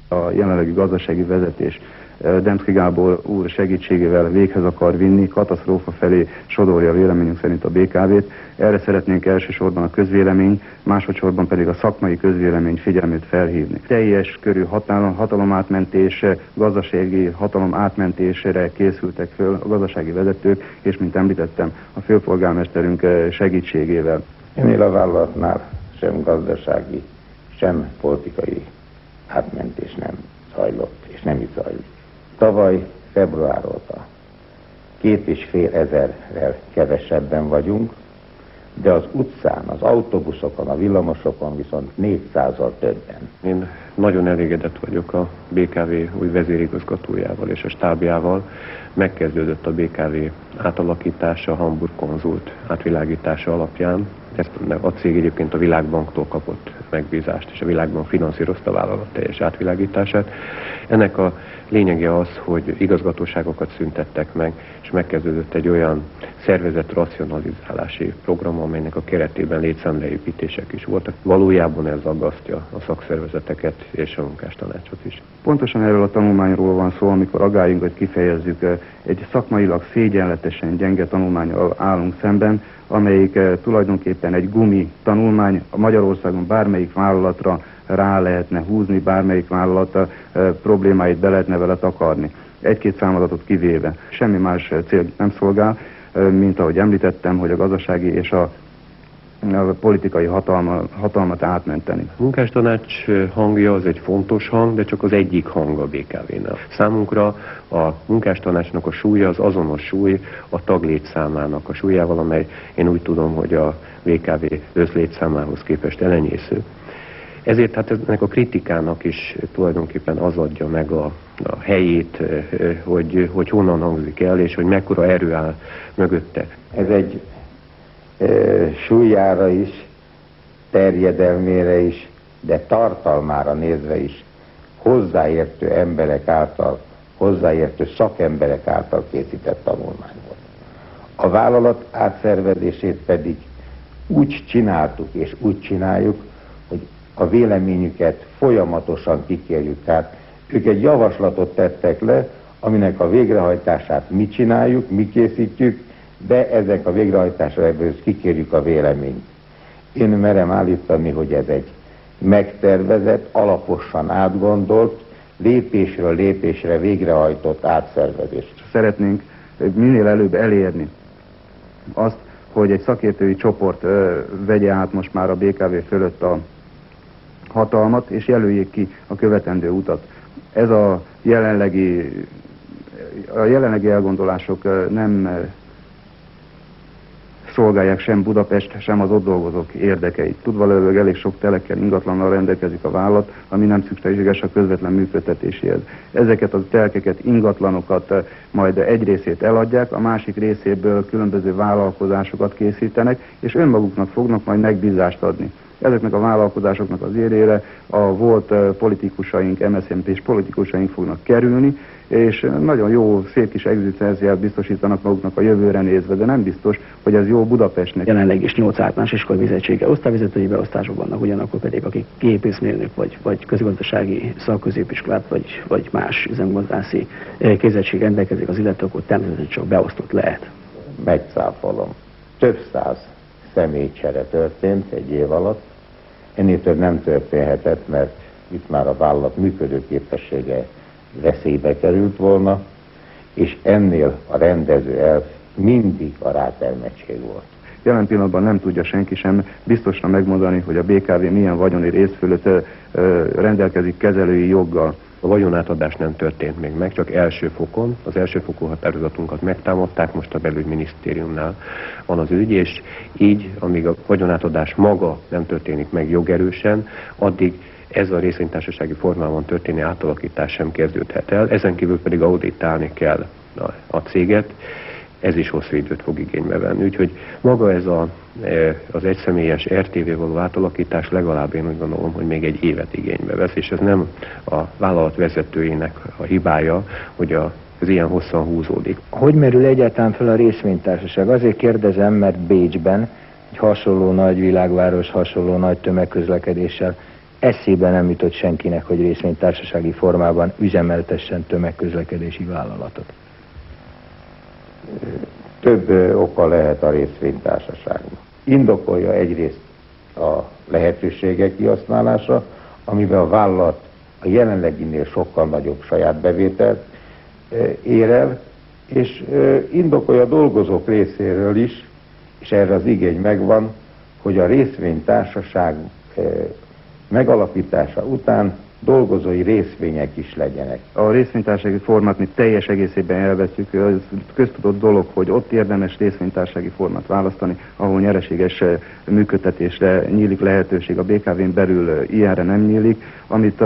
A jelenlegi gazdasági vezetés Demszky Gábor úr segítségével véghez akar vinni, katasztrófa felé sodorja véleményünk szerint a BKV-t. Erre szeretnénk elsősorban a közvélemény, másodszorban pedig a szakmai közvélemény figyelmét felhívni. Teljes körű hatalomátmentése, gazdasági hatalomátmentésére készültek föl a gazdasági vezetők, és mint említettem, a főpolgármesterünk segítségével. Ennél a vállalatnál sem gazdasági, sem politikai átmentés nem zajlott, és nem is zajlik. Tavaly február óta 2500-rel kevesebben vagyunk, de az utcán, az autóbuszokon, a villamosokon viszont 400-al többen. Én nagyon elégedett vagyok a BKV új vezérigazgatójával és a stábjával. Megkezdődött a BKV átalakítása, Hamburg konzult átvilágítása alapján. Ezt a cég egyébként a Világbanktól kapott megbízást, és a Világbank finanszírozta a vállalat teljes átvilágítását. Ennek a lényege az, hogy igazgatóságokat szüntettek meg, és megkezdődött egy olyan szervezett racionalizálási program, amelynek a keretében létszámleépítések is voltak. Valójában ez aggasztja a szakszervezeteket és a munkástanácsot is. Pontosan erről a tanulmányról van szó, amikor aggályunkat kifejezzük, egy szakmailag szégyenletesen gyenge tanulmánnyal állunk szemben, amelyik tulajdonképpen egy gumi tanulmány, Magyarországon bármelyik vállalatra rá lehetne húzni, bármelyik vállalata problémáit be lehetne vele takarni. Egy-két számadatot kivéve. Semmi más cél nem szolgál, mint ahogy említettem, hogy a gazdasági és a politikai hatalmat átmenteni. A munkástanács hangja az egy fontos hang, de csak az egyik hang a BKV-nál. Számunkra a munkástanácsnak a súlya az azonos súly a taglétszámának a súlyával, amely én úgy tudom, hogy a BKV összlétszámához képest elenyésző. Ezért hát ennek a kritikának is tulajdonképpen az adja meg a helyét, hogy honnan hangzik el, és hogy mekkora erő áll mögötte. Ez egy súlyára is, terjedelmére is, de tartalmára nézve is hozzáértő emberek által, hozzáértő szakemberek által készített tanulmány volt. A vállalat átszervezését pedig úgy csináltuk és úgy csináljuk, hogy a véleményüket folyamatosan kikérjük. Tehát ők egy javaslatot tettek le, aminek a végrehajtását mi csináljuk, mi készítjük, de ezek a végrehajtásra ebből kikérjük a véleményt. Én merem állítani, hogy ez egy megtervezett, alaposan átgondolt, lépésről lépésre végrehajtott átszervezés. Szeretnénk minél előbb elérni azt, hogy egy szakértői csoport vegye át most már a BKV fölött a hatalmat, és jelöljék ki a követendő utat. Ez a jelenlegi elgondolások nem szolgálják sem Budapest, sem az ott dolgozók érdekeit. Tudvalólag elég sok telekkel, ingatlannal rendelkezik a vállalat, ami nem szükséges a közvetlen működtetéséhez. Ezeket a telkeket, ingatlanokat majd egy részét eladják, a másik részéből különböző vállalkozásokat készítenek, és önmaguknak fognak majd megbízást adni. Ezeknek a vállalkozásoknak az érére a volt politikusaink, MSZNP-s politikusaink fognak kerülni, és nagyon jó, szép kis egzisztenciát biztosítanak maguknak a jövőre nézve, de nem biztos, hogy ez jó Budapestnek. Jelenleg is 8 általános iskola vezetsége osztályvezetői beosztások vannak, ugyanakkor pedig akik gépészmérnök vagy közgazdasági szakközépiskolát vagy más üzemgazdászi képzettség rendelkezik az illető, akkor természetesen csak beosztott lehet. Megcáfolom. Több száz személycsere történt egy év alatt. Ennél több nem történhetett, mert itt már a vállalat működőképessége veszélybe került volna, és ennél a rendező elv mindig a rátermettség volt. Jelen pillanatban nem tudja senki sem biztosra megmondani, hogy a BKV milyen vagyoni rész fölött rendelkezik kezelői joggal. A vagyonátadás nem történt még meg, csak első fokon. Az elsőfokú határozatunkat megtámadták, most a belügyminisztériumnál van az ügy, és így, amíg a vagyonátadás maga nem történik meg jogerősen, addig ez a részvénytársasági formában történő átalakítás sem kezdődhet el, ezen kívül pedig auditálni kell a céget, ez is hosszú időt fog igénybe venni. Úgyhogy maga ez az egyszemélyes RTV való átalakítás legalább én úgy gondolom, hogy még egy évet igénybe vesz, és ez nem a vállalat vezetőinek a hibája, hogy ez ilyen hosszan húzódik. Hogy merül egyáltalán fel a részvénytársaság? Azért kérdezem, mert Bécsben egy hasonló nagy világváros, hasonló nagy tömegközlekedéssel eszébe nem jutott senkinek, hogy részvénytársasági formában üzemeltessen tömegközlekedési vállalatot? Több oka lehet a részvénytársaságnak. Indokolja egyrészt a lehetőségek kihasználása, amiben a vállalat a jelenleginél sokkal nagyobb saját bevételt ér el, és indokolja a dolgozók részéről is, és erre az igény megvan, hogy a részvénytársaság megalapítása után dolgozói részvények is legyenek. A részvénytársasági formát mi teljes egészében elveszük. Ez köztudott dolog, hogy ott érdemes részvénytársasági formát választani, ahol nyereséges működtetésre nyílik lehetőség. A BKV-n belül ilyenre nem nyílik, amit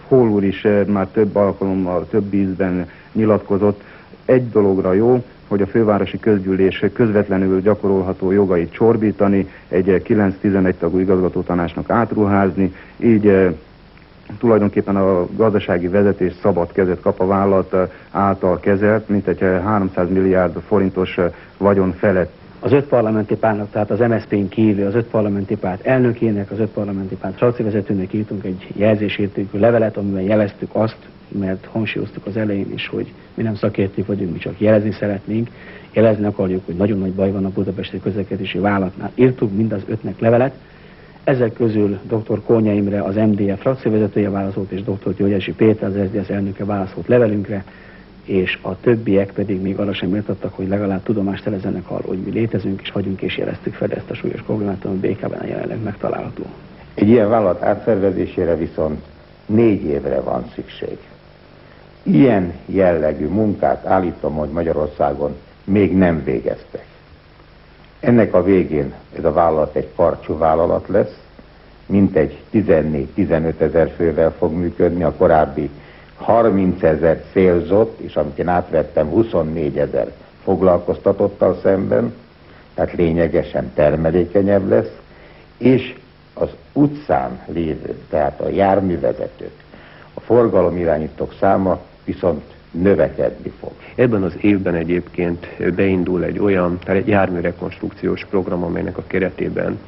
Hall úr is már több alkalommal, több ízben nyilatkozott. Egy dologra jó, hogy a fővárosi közgyűlés közvetlenül gyakorolható jogait csorbítani, egy 9-11 tagú igazgatótanácsnak átruházni, így tulajdonképpen a gazdasági vezetés szabad kezet kap a vállalat által kezelt, mint egy 300 milliárd forintos vagyon felett. Az 5 parlamenti pártnak, tehát az MSZP-n kívül az 5 parlamenti párt elnökének, az 5 parlamenti párt frakcióvezetőnek írtunk egy jelzésértékű levelet, amiben jeleztük azt, mert hangsúlyoztuk az elején is, hogy mi nem szakértők vagyunk, mi csak jelezni szeretnénk, jelezni akarjuk, hogy nagyon nagy baj van a budapesti közlekedési vállalatnál. Írtuk mind az 5-nek levelet, ezek közül dr. Kónya Imre, az MDF frakcióvezetője válaszolt, és dr. Györgyesi Péter, az SZDSZ elnöke válaszolt levelünkre, és a többiek pedig még arra sem méltattak, hogy legalább tudomást szerezzenek arról, hogy mi létezünk, és hagyunk és jeleztük fel ezt a súlyos problémát, ami BK-ben jelenleg megtalálható. Egy ilyen vállalat átszervezésére viszont 4 évre van szükség. Ilyen jellegű munkát állítom, hogy Magyarországon még nem végeztek. Ennek a végén ez a vállalat egy karcsú vállalat lesz, mintegy 14-15 ezer fővel fog működni, a korábbi 30 ezer célzott, és amit én átvettem, 24 ezer foglalkoztatottal szemben, tehát lényegesen termelékenyebb lesz, és az utcán lévő, tehát a járművezetők, a forgalomirányítók száma viszont növekedni fog. Ebben az évben egyébként beindul egy olyan járműrekonstrukciós program, amelynek a keretében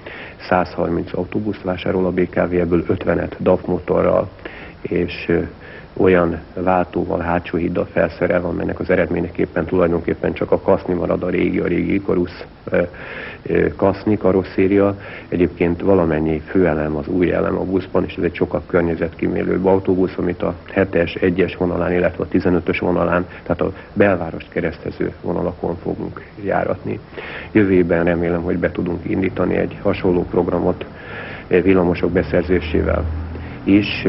130 autóbuszt vásárol a BKV, ebből 50-et DAF motorral, és olyan váltóval, hátsó híddal felszerelve, amelynek az eredményeképpen tulajdonképpen csak a kaszni marad, a régi Ikarus kaszni karosszéria. Egyébként valamennyi főelem az új elem a buszban, és ez egy sokkal környezetkímélőbb autóbusz, amit a 7-es, 1-es vonalán, illetve a 15-ös vonalán, tehát a belvárost keresztező vonalakon fogunk járatni. Jövő évben remélem, hogy be tudunk indítani egy hasonló programot villamosok beszerzésével is.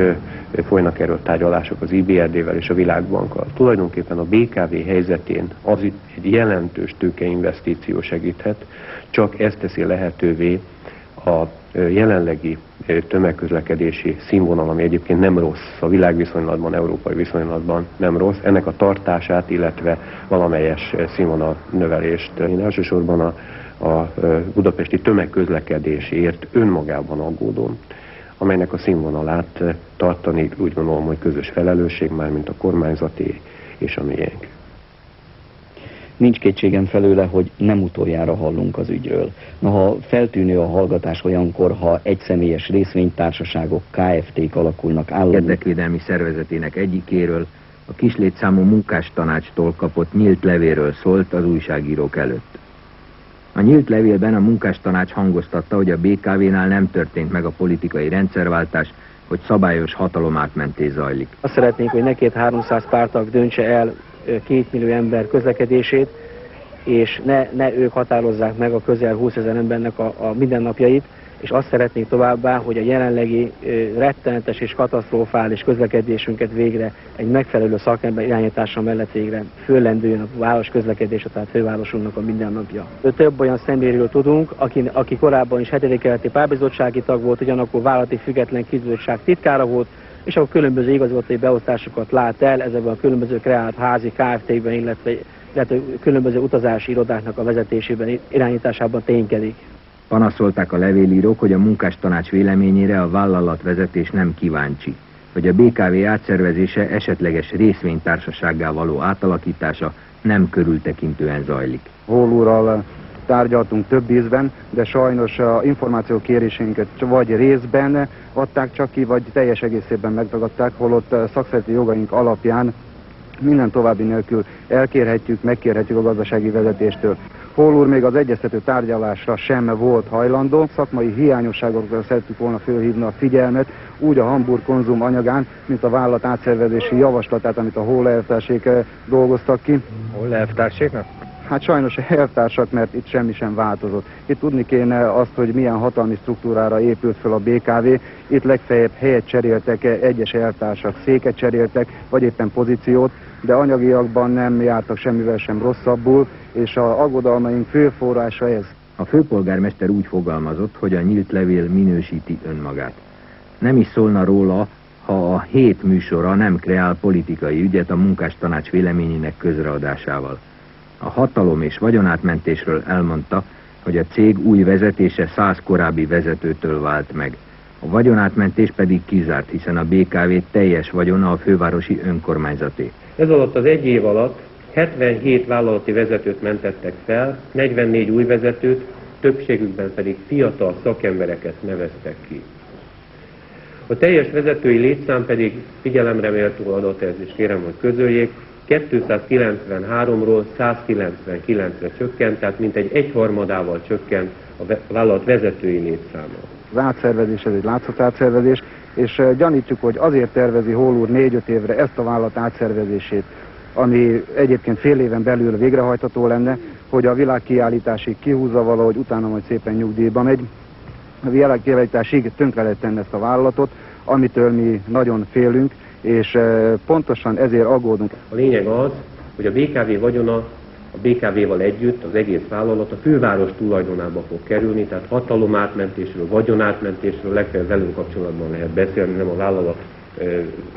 Folynak erről tárgyalások az IBRD-vel és a Világbankkal. Tulajdonképpen a BKV helyzetén az egy jelentős tőkeinvestíció segíthet, csak ezt teszi lehetővé a jelenlegi tömegközlekedési színvonal, ami egyébként nem rossz, a világviszonylatban, európai viszonylatban nem rossz, ennek a tartását, illetve valamelyes színvonal növelést. Én elsősorban a budapesti tömegközlekedésért önmagában aggódom, amelynek a színvonalát tartani úgy gondolom, hogy közös felelősség, mármint a kormányzati és a miénk. Nincs kétségem felőle, hogy nem utoljára hallunk az ügyről. Noha feltűnő a hallgatás olyankor, ha egyszemélyes részvénytársaságok, KFT-k alakulnak állami Érdekvédelmi szervezetének egyikéről, a kislétszámú munkástanácstól kapott nyílt levélről szólt az újságírók előtt. A nyílt levélben a munkástanács hangoztatta, hogy a BKV-nál nem történt meg a politikai rendszerváltás, hogy szabályos hatalomátmentés zajlik. Azt szeretnénk, hogy ne 200-300 párttag döntse el 2 millió ember közlekedését, és ne ők határozzák meg a közel 20 000 embernek a mindennapjait, és azt szeretnénk továbbá, hogy a jelenlegi rettenetes és katasztrofális közlekedésünket végre egy megfelelő szakember irányítása mellett végre föllendüljön a város közlekedése, tehát fővárosunknak a mindennapja. Több olyan személyről tudunk, aki korábban is 7. kerületi pártbizottsági tag volt, ugyanakkor vállalati független kibizottság titkára volt, és akkor különböző igazgatói beosztásokat lát el ezekben a különböző kreált házi KFT-ben, illetve különböző utazási irodáknak a vezetésében, irányításában ténykedik. Panaszolták a levélírók, hogy a munkástanács véleményére a vállalatvezetés nem kíváncsi, hogy a BKV átszervezése esetleges részvénytársasággá való átalakítása nem körültekintően zajlik. Hall úrral tárgyaltunk több ízben, de sajnos a információkérésénket vagy részben adták csak ki, vagy teljes egészében megtagadták, holott szakszereti jogaink alapján minden további nélkül elkérhetjük, megkérhetjük a gazdasági vezetéstől. Hol úr még az egyeztető tárgyalásra sem volt hajlandó, szakmai hiányosságokra szerettük volna fölhívni a figyelmet, úgy a Hamburg Konzum anyagán, mint a vállalat átszervezési javaslatát, amit a Hol elvtársék dolgoztak ki. Hol elvtárséknak? Hát sajnos elvtársak, mert itt semmi sem változott. Itt tudni kéne azt, hogy milyen hatalmi struktúrára épült fel a BKV. Itt legfeljebb helyet cseréltek, egyes elvtársak széket cseréltek, vagy éppen pozíciót, de anyagiakban nem jártak semmivel sem rosszabbul, és az aggodalmaink fő forrása ez. A főpolgármester úgy fogalmazott, hogy a nyílt levél minősíti önmagát. Nem is szólna róla, ha a hét műsora nem kreál politikai ügyet a munkástanács véleményének közreadásával. A hatalom és vagyonátmentésről elmondta, hogy a cég új vezetése 100 korábbi vezetőtől vált meg. A vagyonátmentés pedig kizárt, hiszen a BKV teljes vagyona a fővárosi önkormányzaté. Ez alatt az egy év alatt 77 vállalati vezetőt mentettek fel, 44 új vezetőt, többségükben pedig fiatal szakembereket neveztek ki. A teljes vezetői létszám pedig figyelemre méltó adat ez, és kérem, hogy közöljék, 293-ról 199-re csökkent, tehát mintegy egyharmadával csökkent a vállalat vezetői létszáma. Az átszervezés, ez egy látszatátszervezés, és gyanítjuk, hogy azért tervezi Hol úr 4-5 évre ezt a vállalat átszervezését, ami egyébként fél éven belül végrehajtható lenne, hogy a világkiállításig kihúzza valahogy, utána majd szépen nyugdíjba megy. A világkiállításig tönkre lehet tenni ezt a vállalatot, amitől mi nagyon félünk, és pontosan ezért aggódunk. A lényeg az, hogy a BKV vagyona a BKV-val együtt az egész vállalat a főváros tulajdonába fog kerülni, tehát hatalomátmentésről, vagyonátmentésről legfeljebb velünk kapcsolatban lehet beszélni, nem a vállalat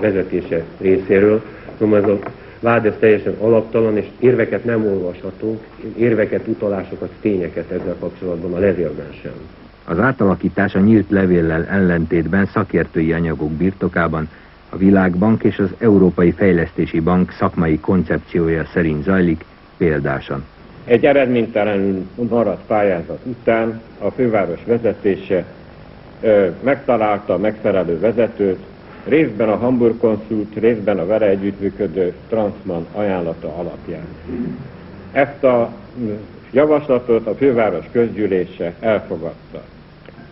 vezetése részéről. Szóval ez a vád ez teljesen alaptalan, és érveket nem olvashatunk, érveket, utalásokat, tényeket ezzel kapcsolatban a levélben sem. Az átalakítás a nyílt levéllel ellentétben szakértői anyagok birtokában a Világbank és az Európai Fejlesztési Bank szakmai koncepciója szerint zajlik, példásan. Egy eredménytelenül maradt pályázat után a főváros vezetése megtalálta a megfelelő vezetőt, részben a Hamburg Consult, részben a vele együttműködő Transman ajánlata alapján. Ezt a javaslatot a főváros közgyűlése elfogadta.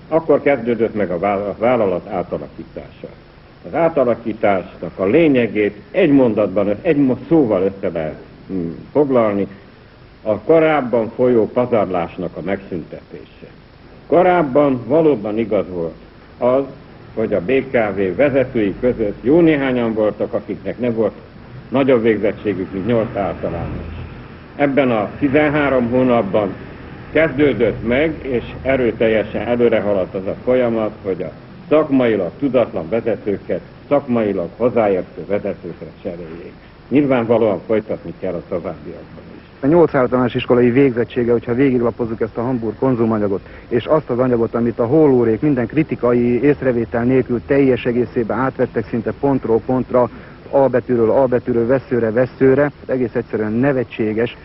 Akkor kezdődött meg a vállalat átalakítása. Az átalakításnak a lényegét egy mondatban, egy szóval össze lehet foglalni, a korábban folyó pazarlásnak a megszüntetése. Korábban valóban igaz volt az, hogy a BKV vezetői között jó néhányan voltak, akiknek nem volt nagyobb végzettségük, mint 8 általános. Ebben a 13 hónapban kezdődött meg, és erőteljesen előre haladt az a folyamat, hogy a szakmailag tudatlan vezetőket szakmailag hozzáértő vezetőkre cseréljék. Nyilvánvalóan folytatni kell a továbbiakban is. A 8 általános iskolai végzettsége, hogyha végiglapozzuk ezt a Hamburg konzumanyagot, és azt az anyagot, amit a Hol úrék minden kritikai észrevétel nélkül teljes egészében átvettek szinte pontról pontra, A betűről vesszőre, egész egyszerűen nevetséges,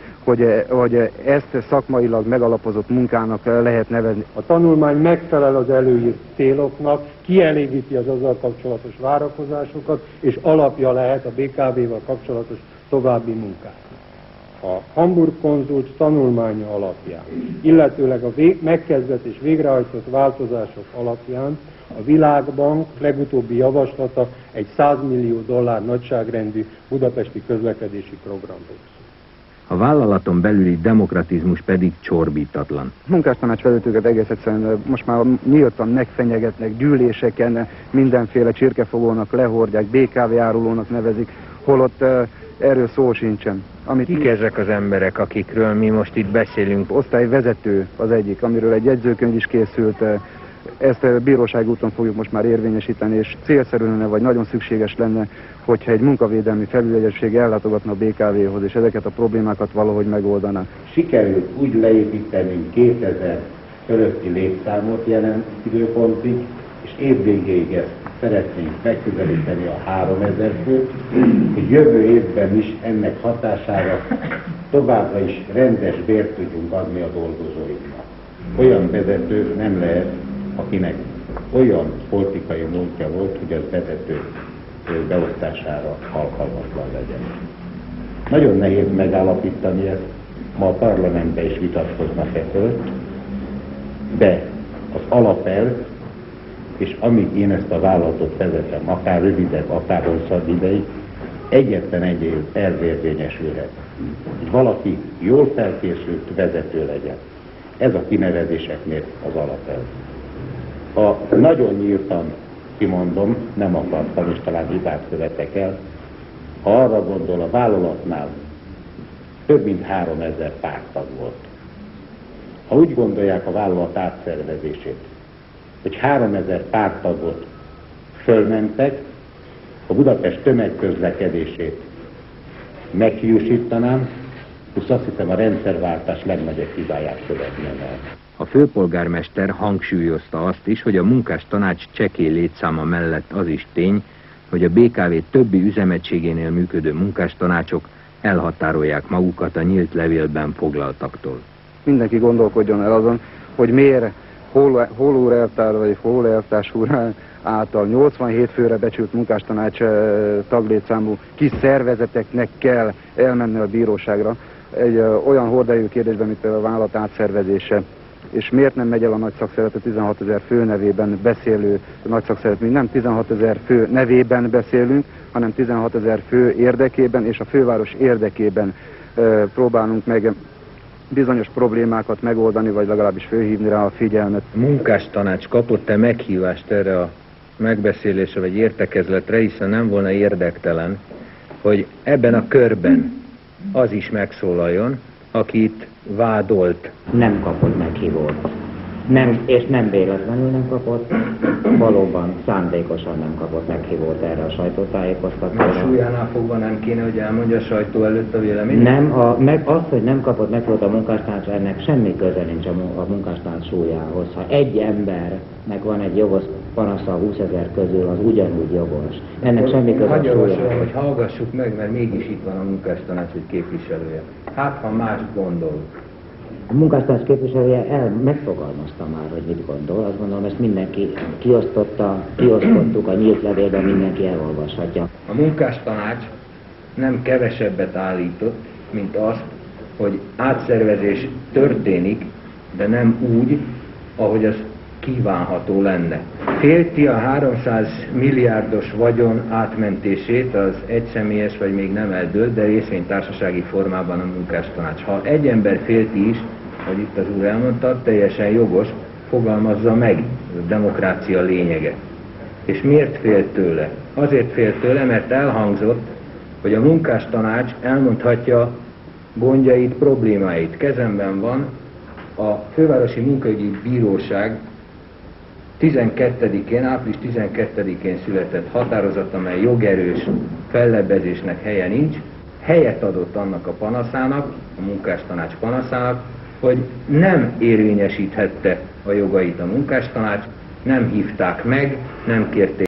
hogy ezt szakmailag megalapozott munkának lehet nevezni. A tanulmány megfelel az előírt céloknak, kielégíti az azzal kapcsolatos várakozásokat, és alapja lehet a BKV-val kapcsolatos további munkának. A Hamburg Consult tanulmánya alapján, illetőleg a megkezdett és végrehajtott változások alapján a Világbank legutóbbi javaslata egy $100 millió nagyságrendű budapesti közlekedési programról szól. A vállalaton belüli demokratizmus pedig csorbítatlan. Munkástanácsvezetőket egész egyszerűen most már nyíltan megfenyegetnek, gyűléseken mindenféle csirkefogónak lehordják, BKV árulónak nevezik, holott erről szó sincsen. Kik ezek az emberek, akikről mi most itt beszélünk? Osztályvezető az egyik, amiről egy jegyzőkönyv is készült. Ezt bírósági úton fogjuk most már érvényesíteni, és célszerű lenne, vagy nagyon szükséges lenne, hogyha egy munkavédelmi felügyeletség ellátogatna a BKV-hoz, és ezeket a problémákat valahogy megoldaná. Sikerült úgy leépítenünk 2000 fölötti létszámot jelen időpontig, és évvégéig ezt szeretnénk megközelíteni a 3000 főt, hogy jövő évben is ennek hatására továbbra is rendes bért tudjunk adni a dolgozóinknak. Olyan vezető nem lehet, akinek olyan politikai múltja volt, hogy az vezető beosztására alkalmatlan legyen. Nagyon nehéz megállapítani ezt, ma a parlamentben is vitatkoznak fölött, de az alapelv, és amíg én ezt a vállalatot vezetem, akár rövidebb, akár hosszabb ideig, egyetlen egy elv érvényesülhet, hogy valaki jól felkészült vezető legyen. Ez a kinevezéseknél az alapelv. Ha nagyon nyíltan kimondom, nem akartam, és talán hibát követek el, ha arra gondol, a vállalatnál több mint 3000 párttag volt. Ha úgy gondolják a vállalat átszervezését, hogy 3000 párttagot fölmentek, a Budapest tömegközlekedését meghiúsítanám, és azt hiszem a rendszerváltás legnagyobb hibáját követném el. A főpolgármester hangsúlyozta azt is, hogy a munkástanács csekély létszáma mellett az is tény, hogy a BKV többi üzemegységénél működő munkástanácsok elhatárolják magukat a nyílt levélben foglaltaktól. Mindenki gondolkodjon el azon, hogy miért Hollór elvtár vagy Hollór elvtárs úr által 87 főre becsült munkástanács taglétszámú kis szervezeteknek kell elmenni a bíróságra egy olyan horderejű kérdésben, mint például a vállalat átszervezése. És miért nem megy el a nagy szakszervezet, 16 000 fő nevében beszélő nagy szakszervezet? Mi nem 16 000 fő nevében beszélünk, hanem 16 000 fő érdekében és a főváros érdekében próbálunk meg bizonyos problémákat megoldani, vagy legalábbis fölhívni rá a figyelmet. A munkástanács kapott-e meghívást erre a megbeszélésre vagy értekezletre, hiszen nem volna érdektelen, hogy ebben a körben az is megszólaljon, akit vádolt. Nem kapott meghívót. És nem véletlenül nem kapott, valóban szándékosan nem kapott meghívót erre a sajtótájékoztatóra. Már súlyánál fogva nem kéne, hogy elmondja a sajtó előtt a véleményt? Nem, az, hogy nem kapott meghívót a munkástanács, ennek semmi köze nincs a munkástanács súlyához. Ha egy embernek van egy jogos panasza 20 000 közül, az ugyanúgy jogos. Ennek semmi köze a súlyához. Hogy hallgassuk meg, mert mégis itt van a munkástanács egy képviselője. Hát, ha más gondol. A munkástanács képviselője megfogalmazta már, hogy mit gondol. Azt gondolom, ezt mindenki kiosztottuk a nyílt levélben, mindenki elolvashatja. A munkástanács nem kevesebbet állított, mint azt, hogy átszervezés történik, de nem úgy, ahogy az kívánható lenne. Félti a 300 milliárdos vagyon átmentését az egyszemélyes vagy még nem eldőlt, de részvénytársasági formában a munkástanács. Ha egy ember félti is, hogy itt az úr elmondta, teljesen jogos, fogalmazza meg, a demokrácia lényege. És miért fél tőle? Azért fél tőle, mert elhangzott, hogy a munkástanács elmondhatja gondjait, problémáit. Kezemben van a Fővárosi Munkaügyi Bíróság 12-én, április 12-én született határozat, amely jogerős fellebbezésnek helye nincs, helyet adott annak a panaszának, a munkástanács panaszának, hogy nem érvényesíthette a jogait a munkástanács, nem hívták meg, nem kérték